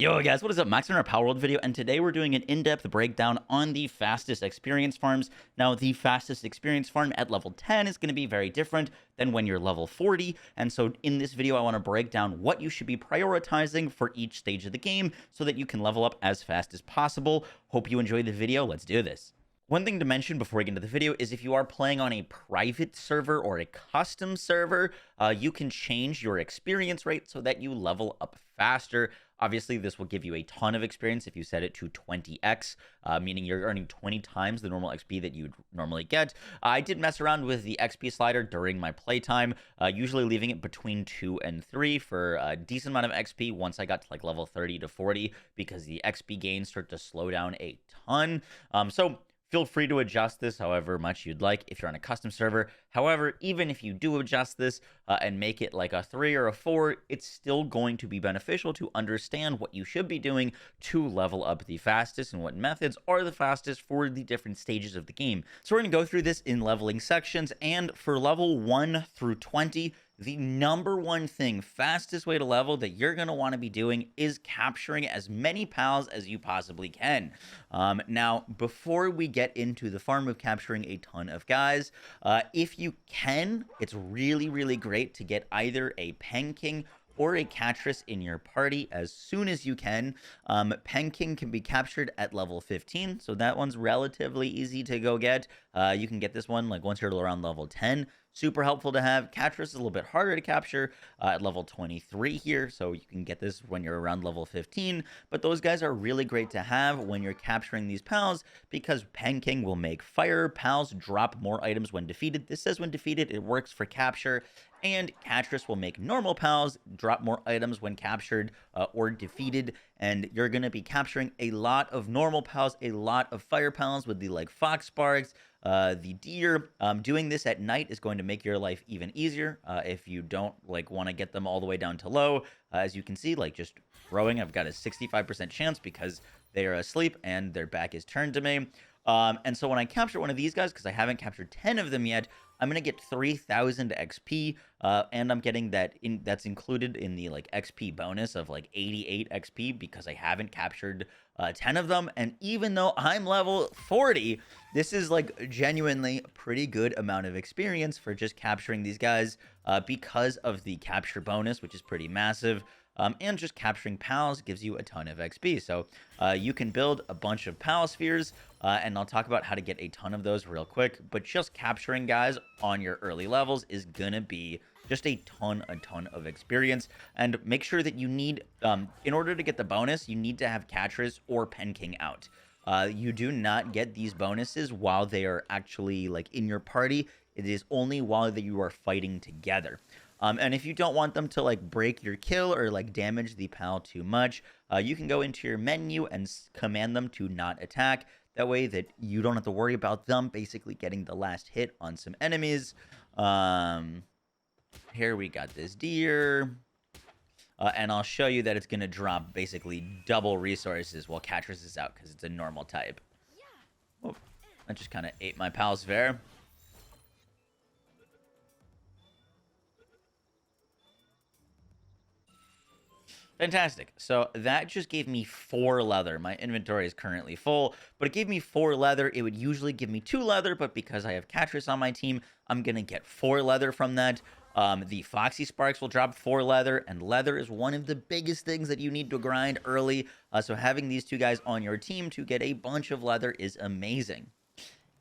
Yo guys, what is up? Max in our Palworld video, and today we're doing an in-depth breakdown on the fastest experience farms. Now, the fastest experience farm at level 10 is going to be very different than when you're level 40, and so in this video I want to break down what you should be prioritizing for each stage of the game so that you can level up as fast as possible. Hope you enjoyed the video. Let's do this. One thing to mention before we get into the video is if you are playing on a private server or a custom server, you can change your experience rate so that you level up faster. Obviously, this will give you a ton of experience if you set it to 20x, meaning you're earning 20 times the normal XP that you'd normally get. I did mess around with the XP slider during my playtime, usually leaving it between 2 and 3 for a decent amount of XP once I got to like level 30 to 40, because the XP gains start to slow down a ton. So feel free to adjust this however much you'd like if you're on a custom server. However, even if you do adjust this and make it like a 3 or a 4, it's still going to be beneficial to understand what you should be doing to level up the fastest and what methods are the fastest for the different stages of the game. So we're going to go through this in leveling sections, and for level 1 through 20, the number one thing, fastest way to level that you're going to want to be doing is capturing as many pals as you possibly can. Now, before we get into the farm of capturing a ton of guys, if you can, it's really, really great to get either a Pen King or a Catress in your party as soon as you can. Pen King can be captured at level 15, so that one's relatively easy to go get. You can get this one like once you're around level 10. Super helpful to have. Catress is a little bit harder to capture at level 23 here, so you can get this when you're around level 15. But those guys are really great to have when you're capturing these pals, because Pen King will make fire pals drop more items when defeated. This says when defeated, it works for capture. And Catress will make normal pals drop more items when captured or defeated. And you're going to be capturing a lot of normal pals, a lot of fire pals with the like fox sparks, the deer. Doing this at night is going to make your life even easier if you don't like want to get them all the way down to low. As you can see, like just throwing, I've got a 65% chance because they are asleep and their back is turned to me. And so when I capture one of these guys, because I haven't captured 10 of them yet, I'm going to get 3,000 XP, and I'm getting that's included in the like XP bonus of like 88 XP because I haven't captured 10 of them. And even though I'm level 40, this is like genuinely a pretty good amount of experience for just capturing these guys because of the capture bonus, which is pretty massive. And just capturing pals gives you a ton of XP. So you can build a bunch of pal spheres, and I'll talk about how to get a ton of those real quick. But just capturing guys on your early levels is going to be just a ton of experience. And make sure that you need, in order to get the bonus, you need to have Catress or Pen King out. You do not get these bonuses while they are actually like in your party. It is only while that you are fighting together. And if you don't want them to like break your kill or like damage the pal too much, you can go into your menu and command them to not attack. That way that you don't have to worry about them basically getting the last hit on some enemies. Here we got this deer. And I'll show you that it's going to drop basically double resources while Catress is out because it's a normal type. Oh, I just kind of ate my pal's fair. Fantastic. So that just gave me 4 leather. My inventory is currently full, but it gave me 4 leather. It would usually give me 2 leather, but because I have Catress on my team, I'm going to get 4 leather from that. The Foxy Sparks will drop 4 leather, and leather is one of the biggest things that you need to grind early. So having these 2 guys on your team to get a bunch of leather is amazing.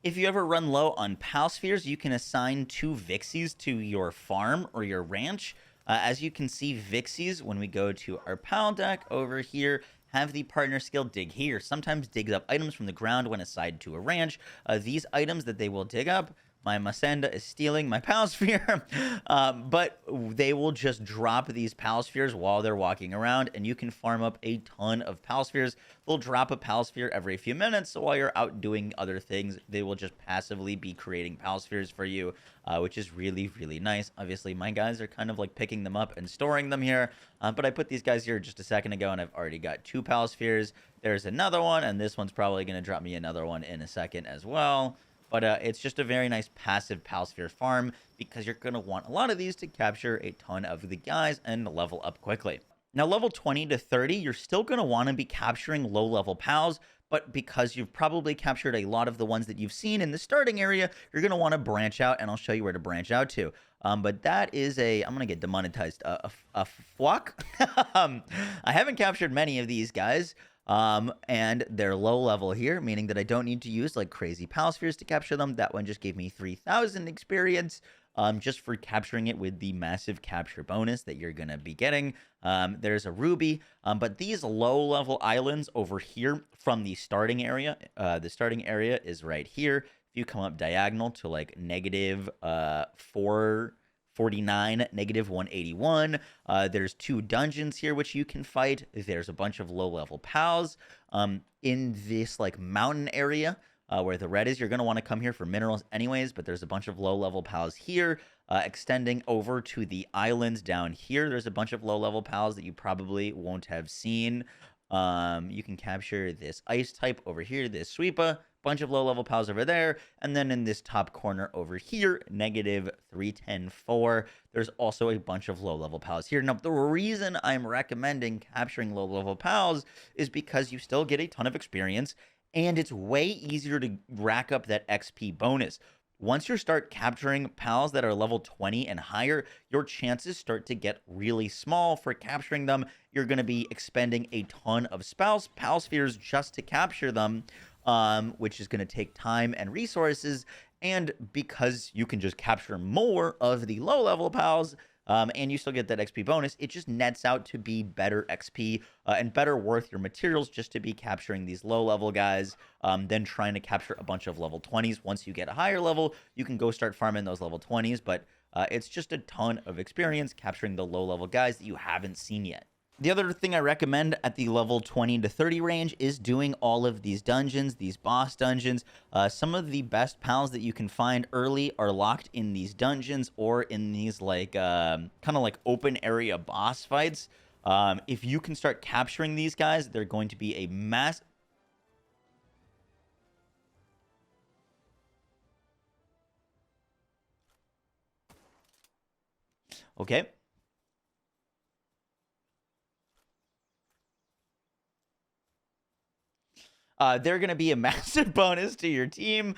If you ever run low on pal spheres, you can assign 2 Vixies to your farm or your ranch. As you can see, Vixies, when we go to our pal deck over here, have the partner skill dig here. Sometimes digs up items from the ground when assigned to a ranch. These items that they will dig up, my Masanda is stealing my pal sphere, but they will just drop these pal spheres while they're walking around, and you can farm up a ton of pal spheres. They'll drop a pal sphere every few minutes, so while you're out doing other things, they will just passively be creating pal spheres for you, which is really, really nice. Obviously, my guys are kind of like picking them up and storing them here, but I put these guys here just a second ago, and I've already got 2 pal spheres. There's another one, and this one's probably going to drop me another one in a second as well. But it's just a very nice passive Palsphere farm because you're going to want a lot of these to capture a ton of the guys and level up quickly. Now, level 20 to 30, you're still going to want to be capturing low-level pals, but because you've probably captured a lot of the ones that you've seen in the starting area, you're going to want to branch out, and I'll show you where to branch out to. But that is I'm going to get demonetized. A flock? I haven't captured many of these guys. And they're low level here, meaning that I don't need to use like crazy pal spheres to capture them. That one just gave me 3,000 experience. Just for capturing it with the massive capture bonus that you're going to be getting. There's a ruby, but these low-level islands over here from the starting area is right here. If you come up diagonal to like negative 449, negative 181, there's 2 dungeons here which you can fight. There's a bunch of low-level pals in this like mountain area. Where the red is, you're going to want to come here for minerals anyways, but there's a bunch of low-level pals here, extending over to the islands down here. There's a bunch of low-level pals that you probably won't have seen. You can capture this ice type over here, this sweepa, bunch of low-level pals over there, and then in this top corner over here, negative 310.4, there's also a bunch of low-level pals here. Now, the reason I'm recommending capturing low-level pals is because you still get a ton of experience, and it's way easier to rack up that XP bonus. Once you start capturing pals that are level 20 and higher, your chances start to get really small for capturing them. You're going to be expending a ton of pal spheres just to capture them, which is going to take time and resources. And because you can just capture more of the low-level pals, and you still get that XP bonus, it just nets out to be better XP and better worth your materials just to be capturing these low-level guys than trying to capture a bunch of level 20s. Once you get a higher level, you can go start farming those level 20s, but it's just a ton of experience capturing the low-level guys that you haven't seen yet. The other thing I recommend at the level 20 to 30 range is doing all of these dungeons, these boss dungeons. Some of the best pals that you can find early are locked in these dungeons or in these like kind of like open area boss fights. If you can start capturing these guys, they're going to be a mass. Okay. They're going to be a massive bonus to your team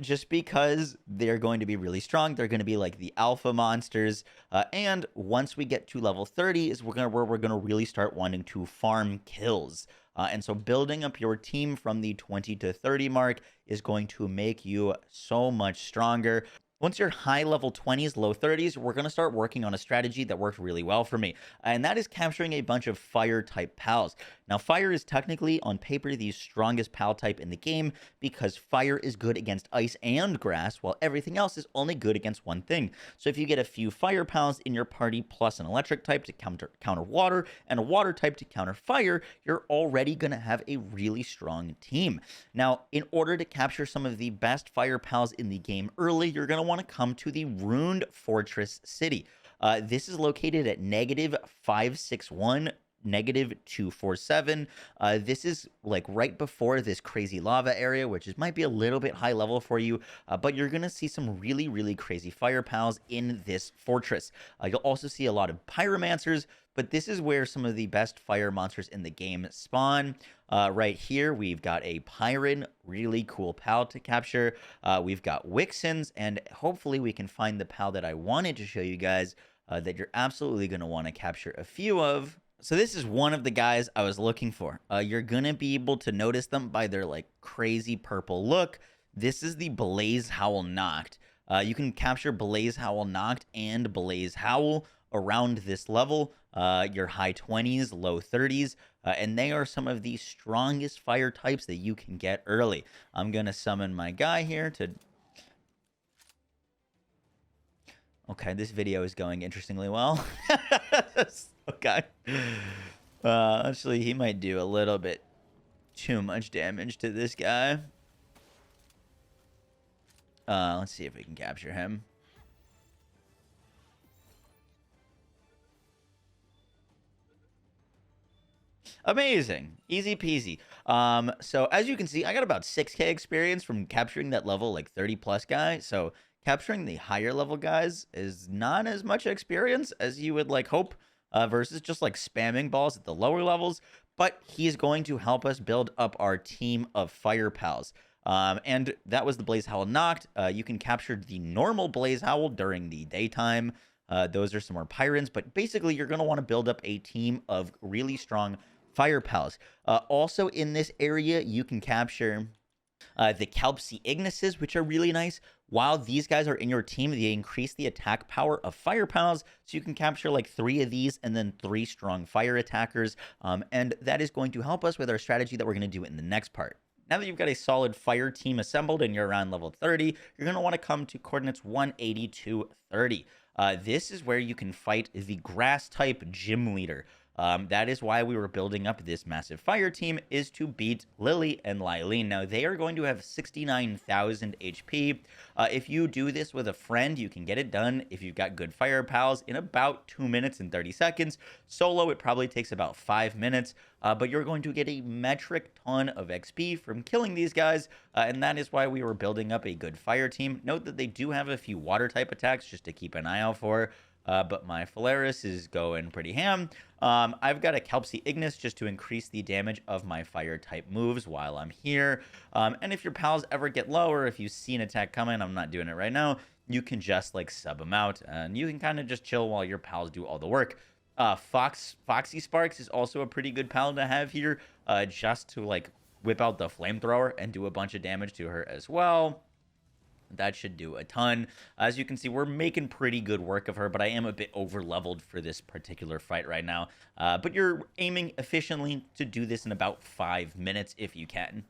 just because they're going to be really strong. They're going to be like the alpha monsters. And once we get to level 30 is where we're going to really start wanting to farm kills. And so building up your team from the 20 to 30 mark is going to make you so much stronger. Once you're high level 20s, low 30s, we're going to start working on a strategy that worked really well for me. And that is capturing a bunch of fire type pals. Now, fire is technically on paper the strongest pal type in the game because fire is good against ice and grass, while everything else is only good against one thing. So if you get a few fire pals in your party plus an electric type to counter water and a water type to counter fire, you're already going to have a really strong team. Now, in order to capture some of the best fire pals in the game early, you're going to want to come to the Ruined Fortress City. This is located at negative 561, negative 247. This is like right before this crazy lava area, which might be a little bit high level for you, but you're going to see some really, really crazy fire pals in this fortress. You'll also see a lot of pyromancers, but this is where some of the best fire monsters in the game spawn. Right here, we've got a Pyron, really cool pal to capture. We've got Wixens, and hopefully we can find the pal that I wanted to show you guys that you're absolutely going to want to capture a few of. So this is one of the guys I was looking for. You're going to be able to notice them by their like crazy purple look. This is the Blaze Howl Knocked. You can capture Blaze Howl Knocked and Blaze Howl around this level, your high 20s, low 30s, and they are some of the strongest fire types that you can get early. I'm going to summon my guy here to... Okay, this video is going interestingly well. Okay. Actually, he might do a little bit too much damage to this guy. Let's see if we can capture him. Amazing. Easy peasy. So as you can see, I got about 6K experience from capturing that level like 30 plus guy. So capturing the higher level guys is not as much experience as you would like hope. versus just like spamming balls at the lower levels. But he's going to help us build up our team of fire pals. And that was the Blaze Howl knocked. You can capture the normal Blaze Howl during the daytime. Those are some more Pyrans, but basically you're going to want to build up a team of really strong fire pals. Also in this area, you can capture the Kelpsy Ignises, which are really nice. While these guys are in your team, they increase the attack power of fire pals, so you can capture like 3 of these and then 3 strong fire attackers, and that is going to help us with our strategy that we're going to do in the next part. Now that you've got a solid fire team assembled and you're around level 30, you're going to want to come to coordinates 180 to 30. This is where you can fight the grass type gym leader. That is why we were building up this massive fire team, is to beat Lily and Lylene. Now, they are going to have 69,000 HP. If you do this with a friend, you can get it done if you've got good fire pals in about 2 minutes and 30 seconds. Solo, it probably takes about 5 minutes, but you're going to get a metric ton of XP from killing these guys, and that is why we were building up a good fire team. Note that they do have a few water type attacks just to keep an eye out for. But my Phalaris is going pretty ham. I've got a Kelpsy Ignis just to increase the damage of my fire type moves while I'm here. And if your pals ever get low, or if you see an attack coming, I'm not doing it right now, you can just like sub them out and you can kind of just chill while your pals do all the work. Foxy Sparks is also a pretty good pal to have here, just to like whip out the flamethrower and do a bunch of damage to her as well. That should do a ton. As you can see, we're making pretty good work of her, but I am a bit over-leveled for this particular fight right now. But you're aiming efficiently to do this in about 5 minutes if you can.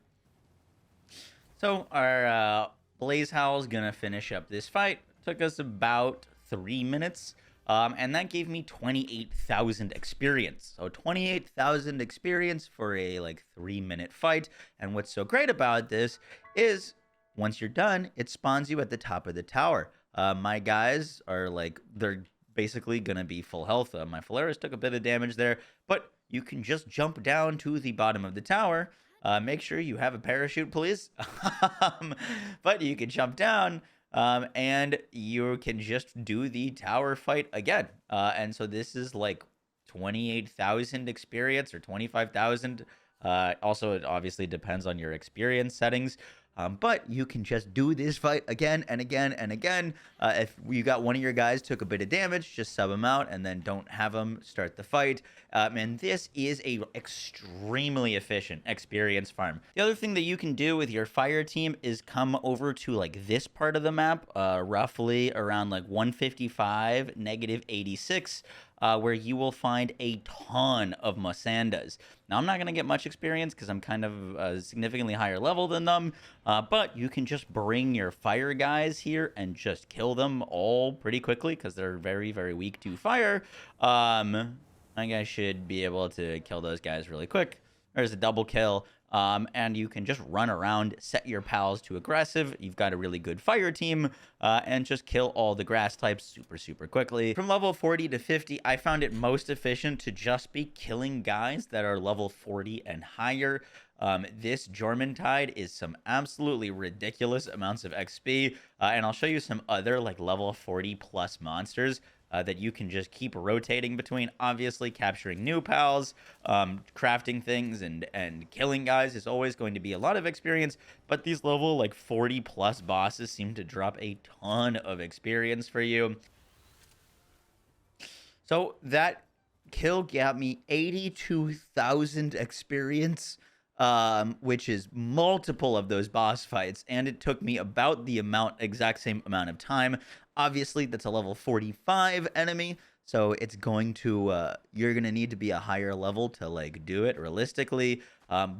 So our Blaze Howl's gonna finish up this fight. Took us about 3 minutes. And that gave me 28,000 experience. So 28,000 experience for a like 3-minute fight. And what's so great about this is, once you're done, it spawns you at the top of the tower. My guys are like, they're basically going to be full health. My Phalaris took a bit of damage there, but you can just jump down to the bottom of the tower. Make sure you have a parachute, please. But you can jump down, and you can just do the tower fight again. And so this is like 28,000 experience or 25,000. Also, it obviously depends on your experience settings. But you can just do this fight again and again and again. If you got one of your guys took a bit of damage, just sub them out and then don't have them start the fight. And this is a extremely efficient experience farm. The other thing that you can do with your fire team is come over to like this part of the map, roughly around like 155, -86. Where you will find a ton of Masandas. Now, I'm not going to get much experience because I'm kind of significantly higher level than them, but you can just bring your fire guys here and just kill them all pretty quickly because they're very, very weak to fire. I think I should be able to kill those guys really quick. There's a double kill. And you can just run around, set your pals to aggressive. You've got a really good fire team, and just kill all the grass types super, super quickly. From level 40 to 50, I found it most efficient to just be killing guys that are level 40 and higher. This Jormuntide is some absolutely ridiculous amounts of XP, and I'll show you some other like level 40 plus monsters that you can just keep rotating between. Obviously, capturing new pals, crafting things, and killing guys is always going to be a lot of experience, but these level like 40 plus bosses seem to drop a ton of experience for you. So that kill got me 82,000 experience, which is multiple of those boss fights, and it took me about the exact same amount of time. Obviously, that's a level 45 enemy, so it's going to, you're going to need to be a higher level to, like, do it realistically,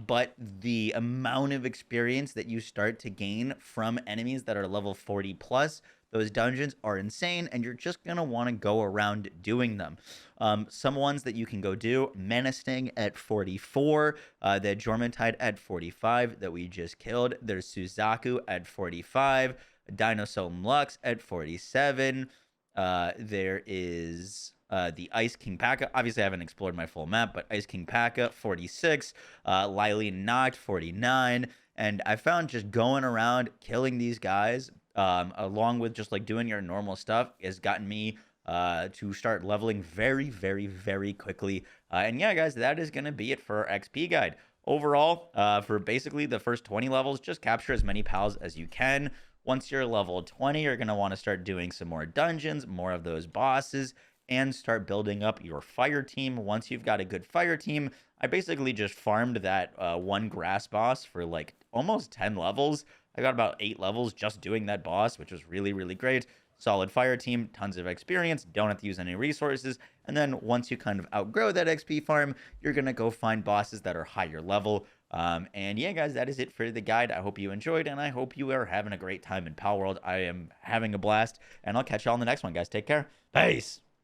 but the amount of experience that you start to gain from enemies that are level 40 plus, those dungeons are insane, and you're just going to want to go around doing them. Some ones that you can go do, Menacing at 44, the Jormuntide at 45 that we just killed. There's Suzaku at 45, Dinosolum Lux at 47. There is the Ice King P.A.K.A. Obviously, I haven't explored my full map, but Ice King P.A.K.A. 46, Lylene Noct 49, and I found just going around killing these guys, along with just like doing your normal stuff, has gotten me to start leveling very, very, very quickly. And yeah, guys, that is going to be it for our XP guide. Overall, for basically the first 20 levels, just capture as many pals as you can. Once you're level 20, you're going to want to start doing some more dungeons, more of those bosses, and start building up your fire team. Once you've got a good fire team, I basically just farmed that one grass boss for like almost 10 levels. I got about 8 levels just doing that boss, which was really, really great. Solid fire team, tons of experience, don't have to use any resources. And then once you kind of outgrow that XP farm, you're going to go find bosses that are higher level. And yeah, guys, that is it for the guide. I hope you enjoyed, and I hope you are having a great time in Palworld. I am having a blast, and I'll catch you all in the next one, guys. Take care. Peace.